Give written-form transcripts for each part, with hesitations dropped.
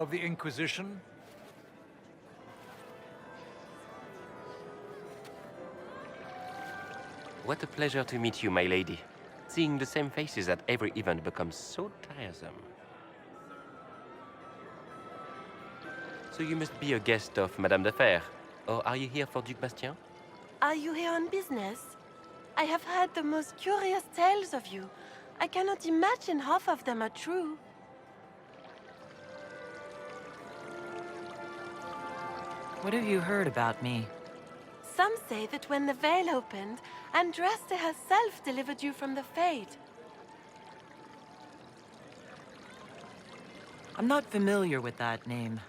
of the Inquisition? What a pleasure to meet you, my lady. Seeing the same faces at every event becomes so tiresome. So you must be a guest of Madame de Fer, or are you here for Duc Bastien? Are you here on business? I have heard the most curious tales of you. I cannot imagine half of them are true. What have you heard about me? Some say that when the veil opened, Andraste herself delivered you from the Fade. I'm not familiar with that name.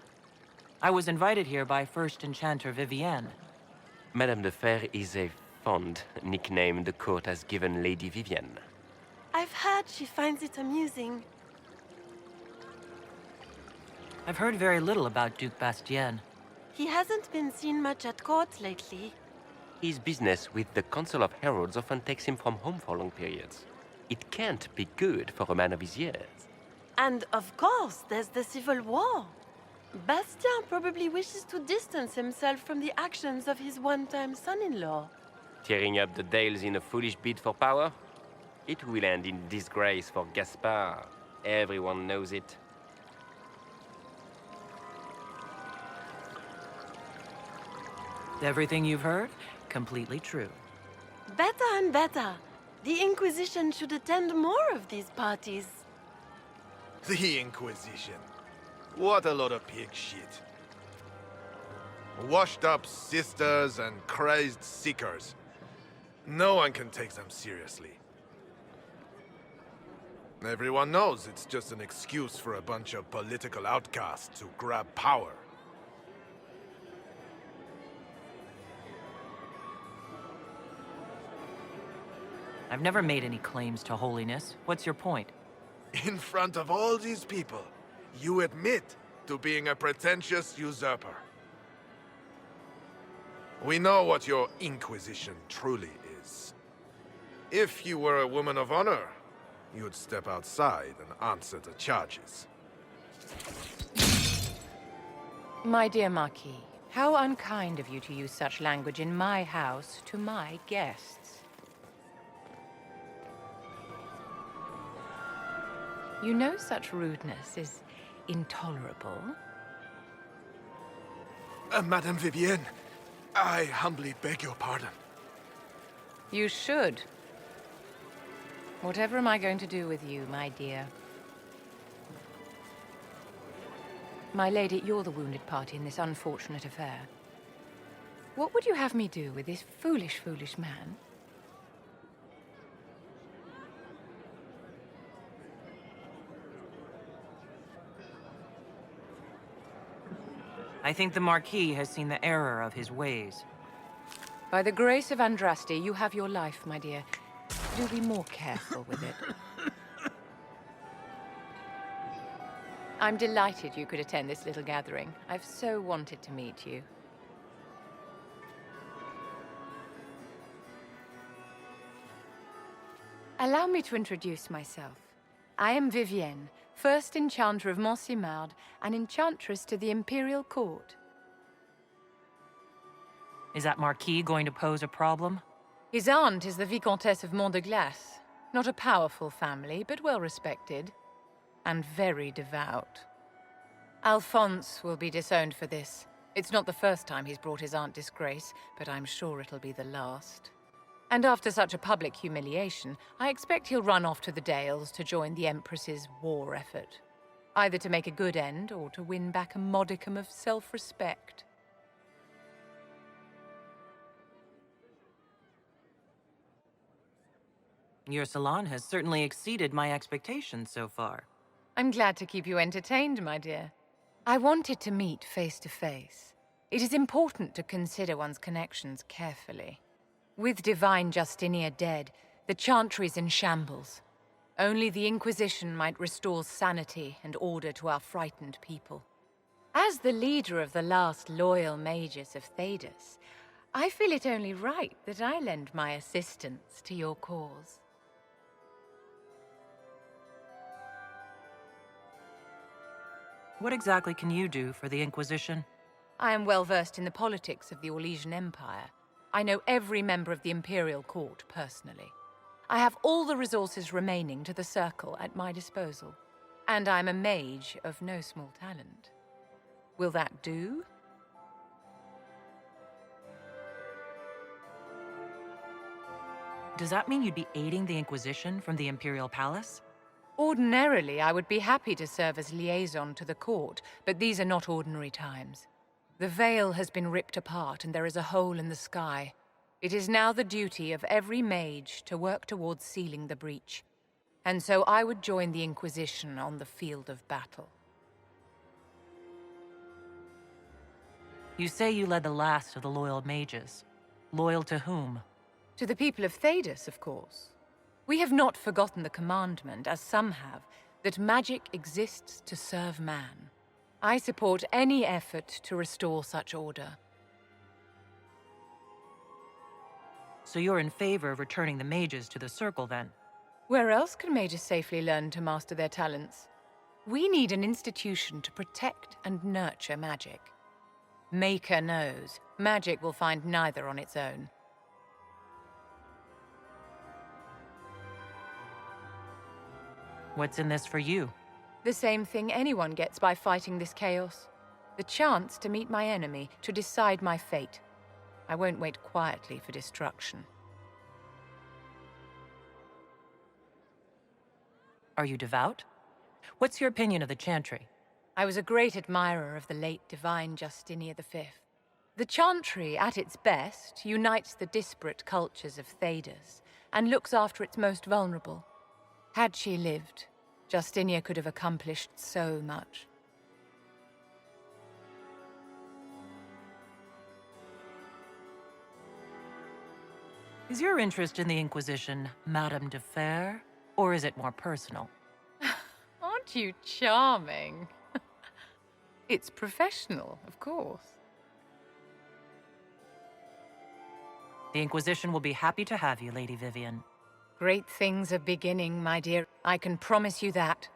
I was invited here by First Enchanter Vivienne. Madame de Fer is a fond nickname the court has given Lady Vivienne. I've heard she finds it amusing. I've heard very little about Duc Bastien. He hasn't been seen much at court lately. His business with the Council of Heralds often takes him from home for long periods. It can't be good for a man of his years. And of course, there's the Civil War. Bastien probably wishes to distance himself from the actions of his one-time son-in-law. Tearing up the Dales in a foolish bid for power? It will end in disgrace for Gaspard. Everyone knows it. Everything you've heard? Completely true. Better and better. The Inquisition should attend more of these parties. The Inquisition. What a lot of pig shit. Washed up sisters and crazed seekers. No one can take them seriously. Everyone knows it's just an excuse for a bunch of political outcasts to grab power. I've never made any claims to holiness. What's your point? In front of all these people, you admit to being a pretentious usurper. We know what your Inquisition truly is. If you were a woman of honor, you'd step outside and answer the charges. My dear Marquis, how unkind of you to use such language in my house to my guests. You know such rudeness is intolerable. Madame Vivienne, I humbly beg your pardon. You should. Whatever am I going to do with you, my dear? My lady, you're the wounded party in this unfortunate affair. What would you have me do with this foolish, foolish man? I think the Marquis has seen the error of his ways. By the grace of Andraste, you have your life, my dear. Do be more careful with it. I'm delighted you could attend this little gathering. I've so wanted to meet you. Allow me to introduce myself. I am Vivienne, first Enchanter of Montsimmard and Enchantress to the Imperial Court. Is that Marquis going to pose a problem? His aunt is the Vicomtesse of Mont de Glace. Not a powerful family, but well respected. And very devout. Alphonse will be disowned for this. It's not the first time he's brought his aunt disgrace, but I'm sure it'll be the last. And after such a public humiliation, I expect he'll run off to the Dales to join the Empress's war effort. Either to make a good end, or to win back a modicum of self-respect. Your salon has certainly exceeded my expectations so far. I'm glad to keep you entertained, my dear. I wanted to meet face to face. It is important to consider one's connections carefully. With Divine Justinia dead, the Chantry's in shambles. Only the Inquisition might restore sanity and order to our frightened people. As the leader of the last loyal mages of Thedas, I feel it only right that I lend my assistance to your cause. What exactly can you do for the Inquisition? I am well versed in the politics of the Orlesian Empire. I know every member of the Imperial Court personally. I have all the resources remaining to the Circle at my disposal. And I'm a mage of no small talent. Will that do? Does that mean you'd be aiding the Inquisition from the Imperial Palace? Ordinarily, I would be happy to serve as liaison to the court, but these are not ordinary times. The veil has been ripped apart and there is a hole in the sky. It is now the duty of every mage to work towards sealing the breach. And so I would join the Inquisition on the field of battle. You say you led the last of the loyal mages. Loyal to whom? To the people of Thedas, of course. We have not forgotten the commandment, as some have, that magic exists to serve man. I support any effort to restore such order. So you're in favor of returning the mages to the Circle, then? Where else can mages safely learn to master their talents? We need an institution to protect and nurture magic. Maker knows, magic will find neither on its own. What's in this for you? The same thing anyone gets by fighting this chaos. The chance to meet my enemy, to decide my fate. I won't wait quietly for destruction. Are you devout? What's your opinion of the Chantry? I was a great admirer of the late divine Justinia V. The Chantry, at its best, unites the disparate cultures of Thedas and looks after its most vulnerable. Had she lived, Justinia could have accomplished so much. Is your interest in the Inquisition Madame de Fer, or is it more personal? Aren't you charming? It's professional, of course. The Inquisition will be happy to have you, Lady Vivian. Great things are beginning, my dear. I can promise you that.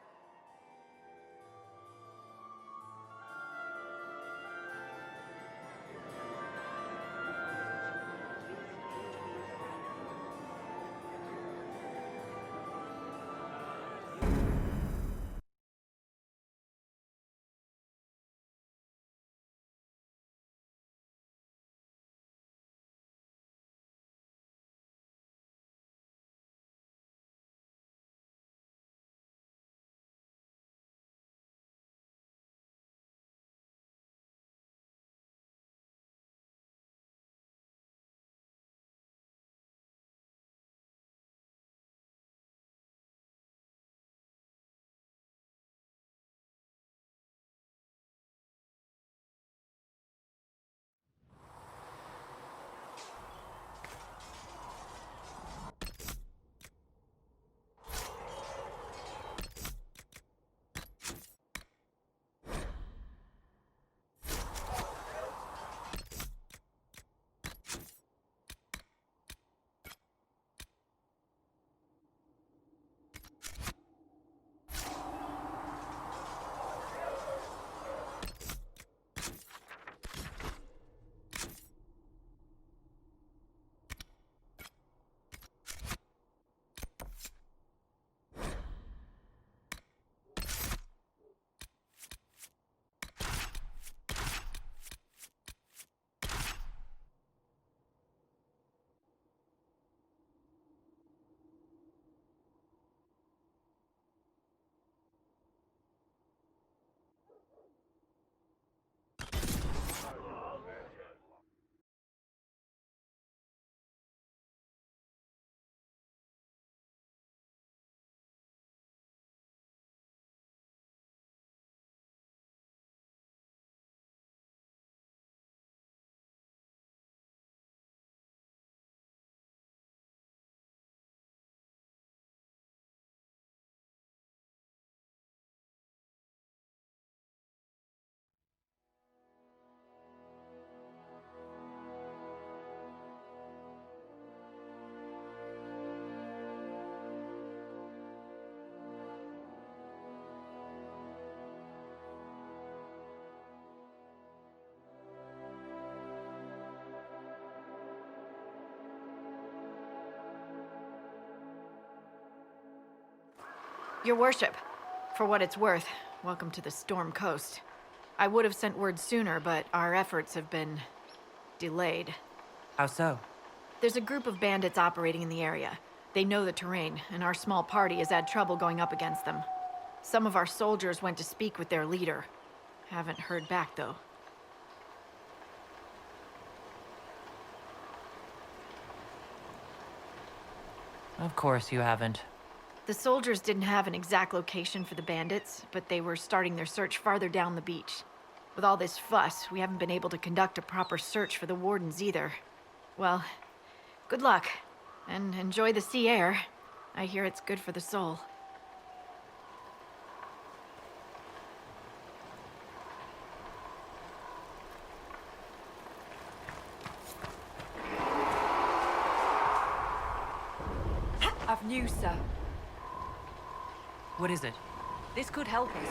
Your worship, for what it's worth, welcome to the Storm Coast. I would have sent word sooner, but our efforts have been delayed. How so? There's a group of bandits operating in the area. They know the terrain, and our small party has had trouble going up against them. Some of our soldiers went to speak with their leader. Haven't heard back, though. Of course you haven't. The soldiers didn't have an exact location for the bandits, but they were starting their search farther down the beach. With all this fuss, we haven't been able to conduct a proper search for the wardens either. Well, good luck, and enjoy the sea air. I hear it's good for the soul. I've news, sir. What is it? This could help us.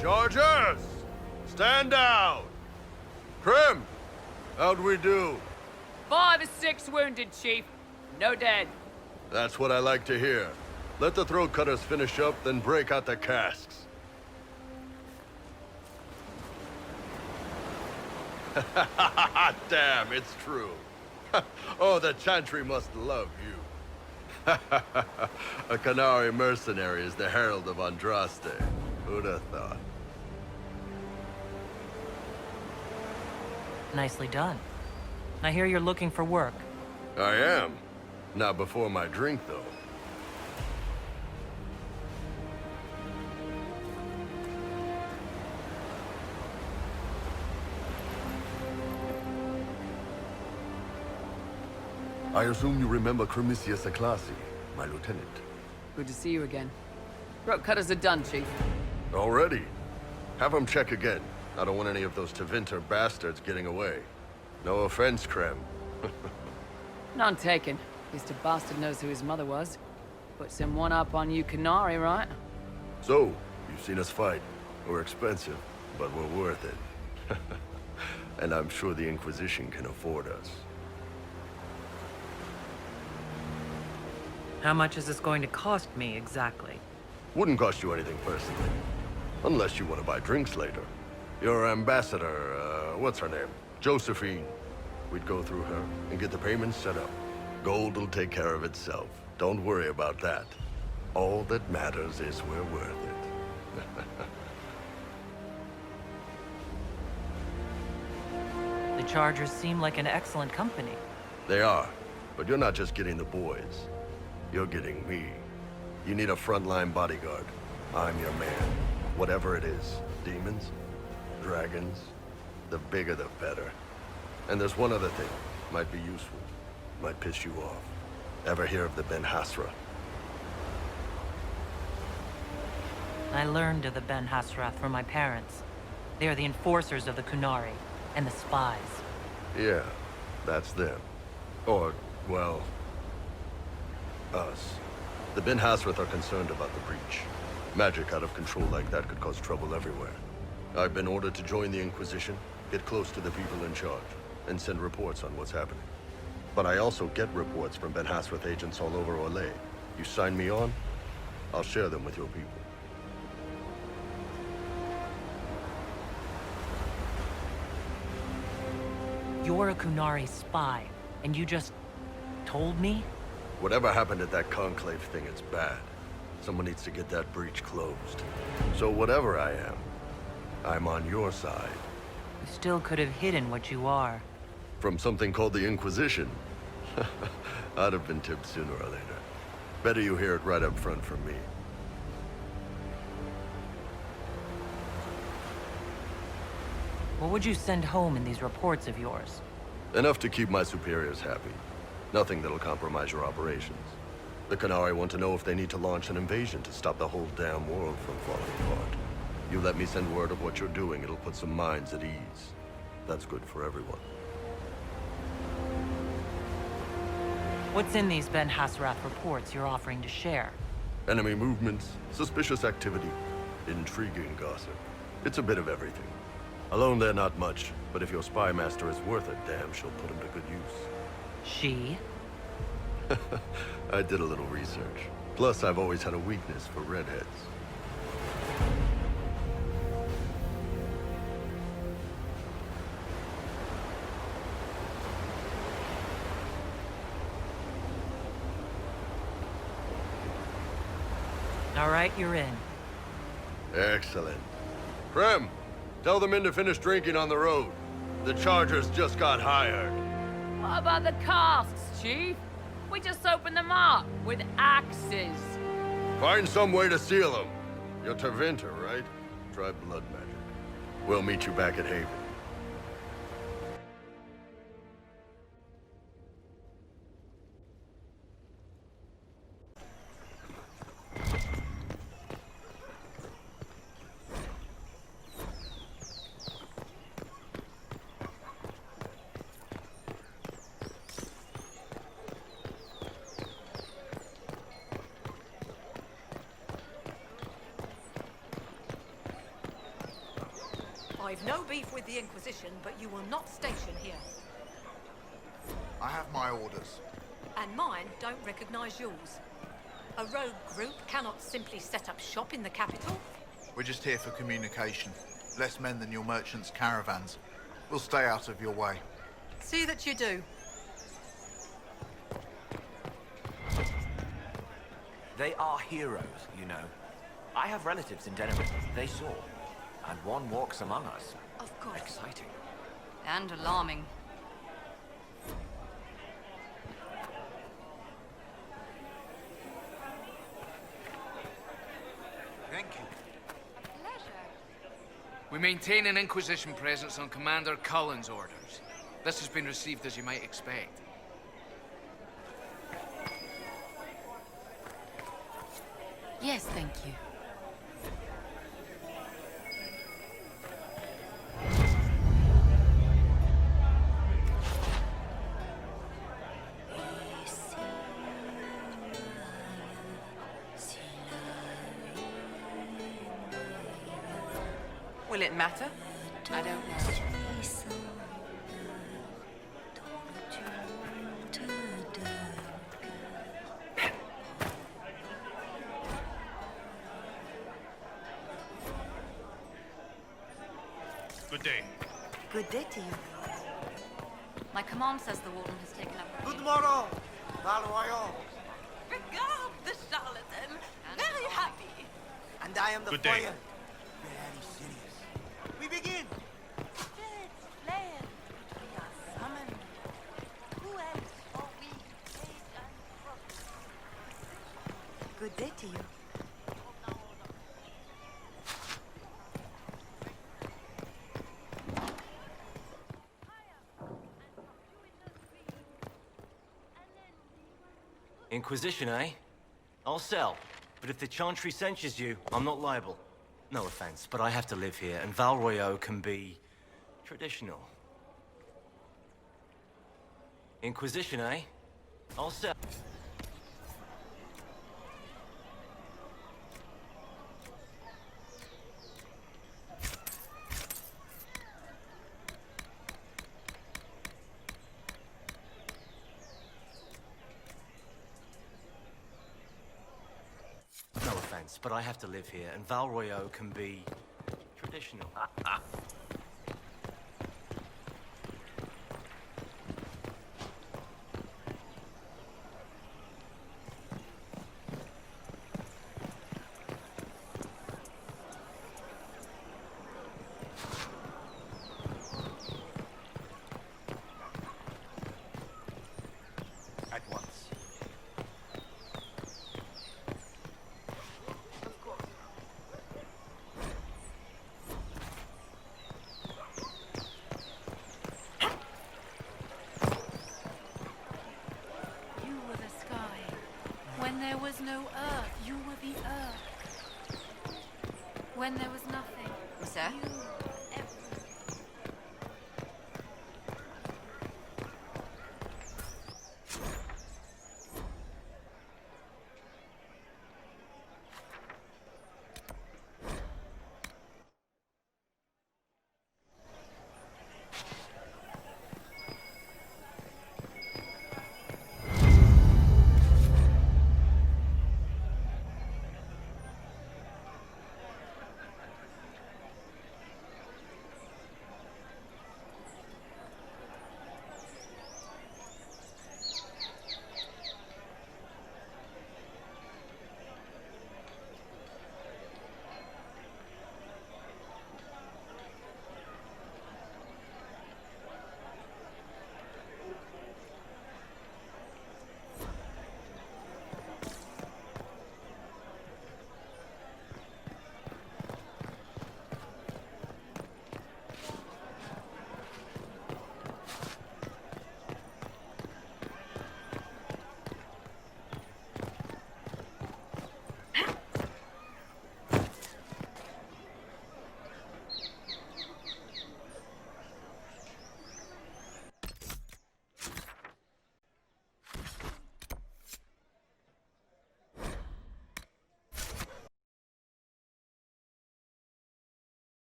Chargers! Stand down! Krim! How'd we do? 5 or 6 wounded, Chief. No dead. That's what I like to hear. Let the throat cutters finish up, then break out the casks. Damn, it's true. Oh, the Chantry must love you. A Qunari mercenary is the herald of Andraste. Who'd have thought? Nicely done. I hear you're looking for work. I am. Not before my drink, though. I assume you remember Cremisius Aclassi, my lieutenant. Good to see you again. Throat cutters are done, Chief. Already? Have him check again. I don't want any of those Tevinter bastards getting away. No offense, Krem. None taken. At least a bastard knows who his mother was. Puts him one up on you Qunari, right? So, you've seen us fight. We're expensive, but we're worth it. And I'm sure the Inquisition can afford us. How much is this going to cost me exactly? Wouldn't cost you anything personally. Unless you want to buy drinks later. Your ambassador, what's her name? Josephine. We'd go through her and get the payments set up. Gold will take care of itself. Don't worry about that. All that matters is we're worth it. The Chargers seem like an excellent company. They are, but you're not just getting the boys. You're getting me. You need a frontline bodyguard. I'm your man. Whatever it is. Demons? Dragons? The bigger the better. And there's one other thing. Might be useful. Might piss you off. Ever hear of the Ben Hasra? I learned of the Ben Hasrath from my parents. They are the enforcers of the Qunari, and the spies. Yeah, that's them. Or, well, us. The Ben Hasrath are concerned about the breach. Magic out of control like that could cause trouble everywhere. I've been ordered to join the Inquisition, get close to the people in charge, and send reports on what's happening. But I also get reports from Ben Hasrath agents all over Orlais. You sign me on, I'll share them with your people. You're a Qunari spy, and you just told me? Whatever happened at that Conclave thing, it's bad. Someone needs to get that breach closed. So whatever I am, I'm on your side. You still could have hidden what you are. From something called the Inquisition. I'd have been tipped sooner or later. Better you hear it right up front from me. What would you send home in these reports of yours? Enough to keep my superiors happy. Nothing that'll compromise your operations. The Qunari want to know if they need to launch an invasion to stop the whole damn world from falling apart. You let me send word of what you're doing, it'll put some minds at ease. That's good for everyone. What's in these Ben Hasrath reports you're offering to share? Enemy movements, suspicious activity, intriguing gossip. It's a bit of everything. Alone they're not much, but if your spy master is worth a damn, she'll put him to good use. She? I did a little research. Plus, I've always had a weakness for redheads. All right, you're in. Excellent. Krem, tell the men to finish drinking on the road. The Chargers just got hired. What about the casks, Chief? We just opened them up with axes. Find some way to seal them. You're Tevinter, right? Try blood magic. We'll meet you back at Haven. I've no beef with the Inquisition, but you will not station here. I have my orders. And mine don't recognize yours. A rogue group cannot simply set up shop in the capital. We're just here for communication. Less men than your merchants' caravans. We'll stay out of your way. See that you do. They are heroes, you know. I have relatives in Denver. They saw. And one walks among us. Of course. Exciting. And alarming. Thank you. We maintain an Inquisition presence on Commander Cullen's orders. This has been received as you might expect. Yes, thank you. Will it matter? I don't know. Good day. Good day to you. My command says the Warden has taken up... Good morrow, Val Royal. Regard the charlatan. Very happy. And I am the Good day. fire. Very serious. We begin. Spirits fled, but we are summoned. Who else are we? Good day to you. Inquisition, eh? I'll sell. But if the Chantry censures you, I'm not liable. No offense, but I have to live here, and Val Royeaux can be... traditional. Inquisition, eh? I'll sell. No offense, but I have to live here, and Val Royeaux can be... traditional. At once. You were the sky. When there was no earth, you were the earth. When there was nothing, Sir? you were everything.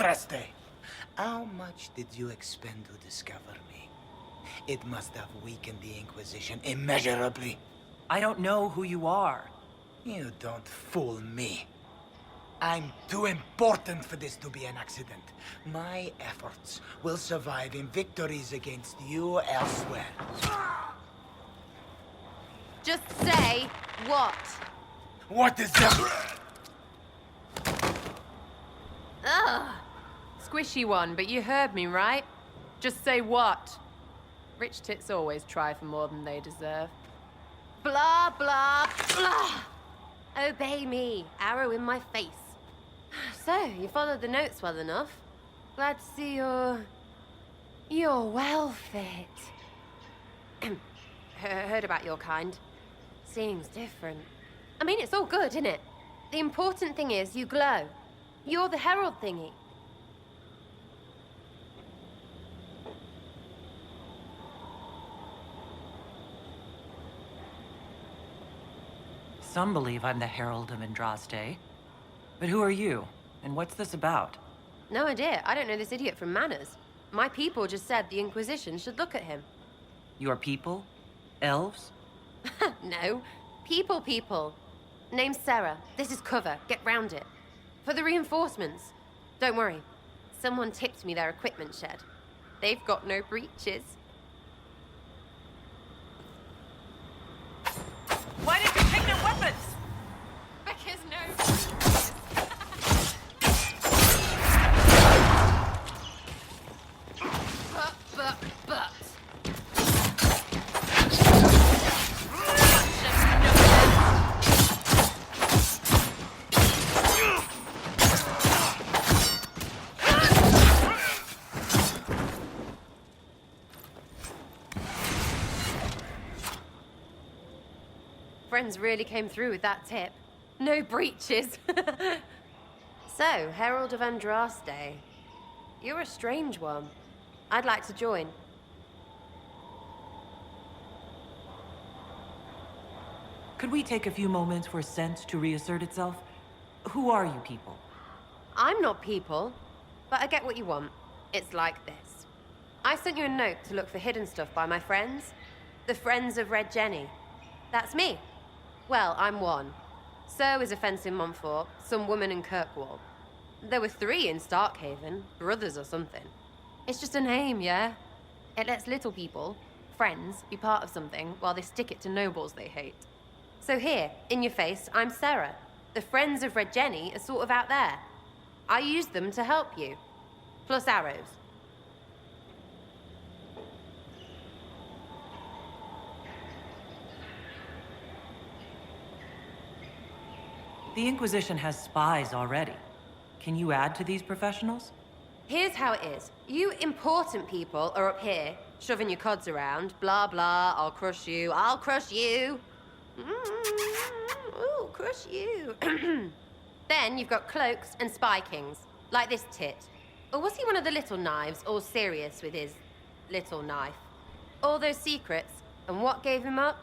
Andraste, how much did you expend to discover me? It must have weakened the Inquisition immeasurably. I don't know who you are. You don't fool me. I'm too important for this to be an accident. My efforts will survive in victories against you elsewhere. Just say what? What is that? Ugh. Squishy one, but you heard me, right? Just say what? Rich tits always try for more than they deserve. Blah, blah, blah. Obey me. Arrow in my face. So, you followed the notes well enough. Glad to see you're well fit. Heard about your kind. Seems different. I mean, it's all good, isn't it? The important thing is you glow. You're the herald thingy. Some believe I'm the Herald of Andraste. But who are you? And what's this about? No idea. I don't know this idiot from Manners. My people just said the Inquisition should look at him. Your people? Elves? No. People. Name's Sarah. This is cover. Get round it. For the reinforcements. Don't worry. Someone tipped me their equipment shed. They've got no breaches. Why did you take their weapons? Because no. But. Friends really came through with that tip. No breaches. So, Herald of Andraste. You're a strange one. I'd like to join. Could we take a few moments for sense to reassert itself? Who are you people? I'm not people, but I get what you want. It's like this. I sent you a note to look for hidden stuff by my friends. The Friends of Red Jenny. That's me. Well, I'm one. So is a fence in Montfort, some woman in Kirkwall. There were 3 in Starkhaven, brothers or something. It's just a name, yeah? It lets little people, friends, be part of something while they stick it to nobles they hate. So here, in your face, I'm Sarah. The Friends of Red Jenny are sort of out there. I use them to help you. Plus arrows. The Inquisition has spies already. Can you add to these professionals? Here's how it is. You important people are up here, shoving your cods around. Blah, blah, I'll crush you. Ooh, crush you. Then you've got cloaks and spy kings, like this tit. Or was he one of the little knives, all serious with his little knife? All those secrets, and what gave him up?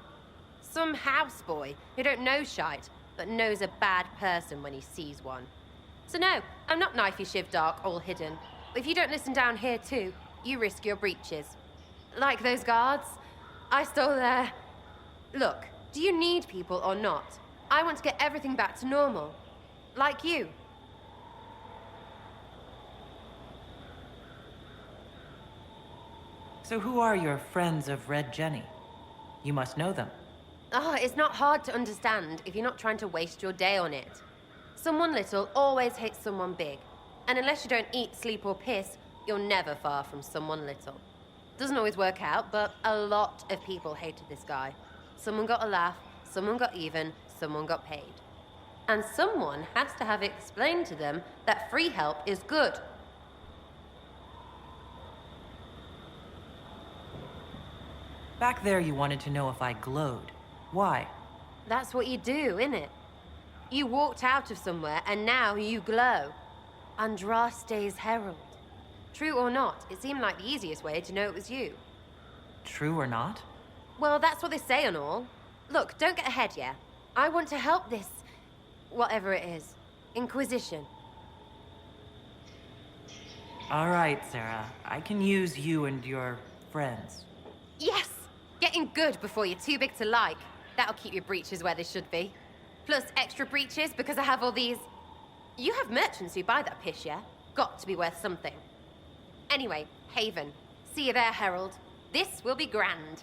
Some houseboy who don't know shite, but knows a bad person when he sees one. So no, I'm not knifey shiv dark, all hidden. If you don't listen down here too, you risk your breeches. Like those guards, I stole their... Look, do you need people or not? I want to get everything back to normal. Like you. So who are your Friends of Red Jenny? You must know them. Oh, it's not hard to understand if you're not trying to waste your day on it. Someone little always hates someone big. And unless you don't eat, sleep, or piss, you're never far from someone little. Doesn't always work out, but a lot of people hated this guy. Someone got a laugh, someone got even, someone got paid. And someone has to have explained to them that free help is good. Back there you wanted to know if I glowed. Why? That's what you do, innit? You walked out of somewhere and now you glow. Andraste's herald. True or not, it seemed like the easiest way to know it was you. True or not? Well, that's what they say and all. Look, don't get ahead, yeah? I want to help this... whatever it is. Inquisition. All right, Sarah. I can use you and your friends. Yes! Getting good before you're too big to like. That'll keep your breeches where they should be. Plus extra breeches because I have all these... You have merchants who buy that piss, yeah? Got to be worth something. Anyway, Haven. See you there, Herald. This will be grand.